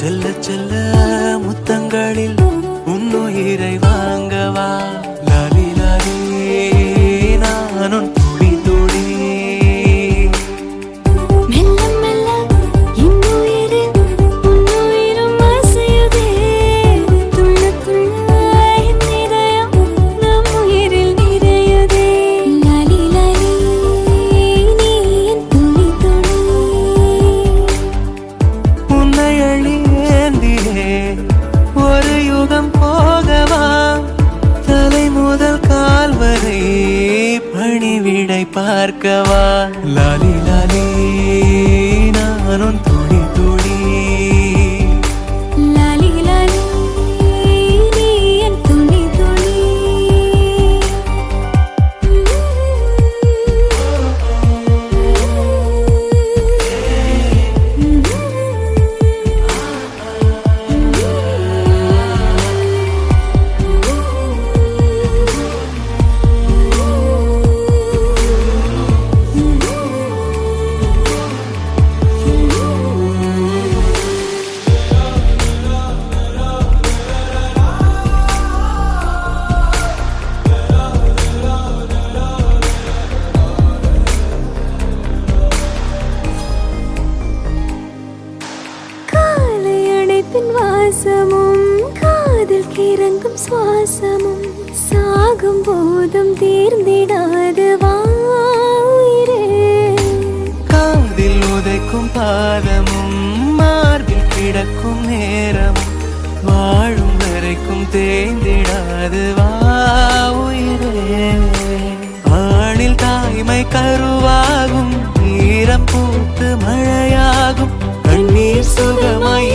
செல்ல செல்ல முத்தங்களில் உன்னுயிரை வாங்கவா லாலி லாலி நானும் துளி துளி மெல்ல மெல்ல இன்னுயிரு உன்னுயிரும் அசையுதே துள்ள துள்ள என் இதயம் நம் உயிரில் நிறையுதே லாலி லாலி நீ என் துளி துளி உன்னை அழியேந்தியே ஒரு யுகம் போகவா தலை முதல் கால் வரை பணிவிடை பார்க்கவா லாலி லாலி நானும் துளி துளி லாலி லாலி நீ என் துளி துளி காலை அணைப்பின் வாசமும் காதில் கிறங்கும் சுவாசமும் சாகும் போதும் தீர்ந்திடாது வாயிரே காதில் உதைக்கும் பாதமும் மார்பில் கிடக்கும் நேரமும் வாழும் வரைக்கும் தேய்ந்திடாது வா உயிரே ஆணில் தாய்மை கருவாகும் ஈரம் பூத்து மழையாகும் கண்ணீர் சுகமாய்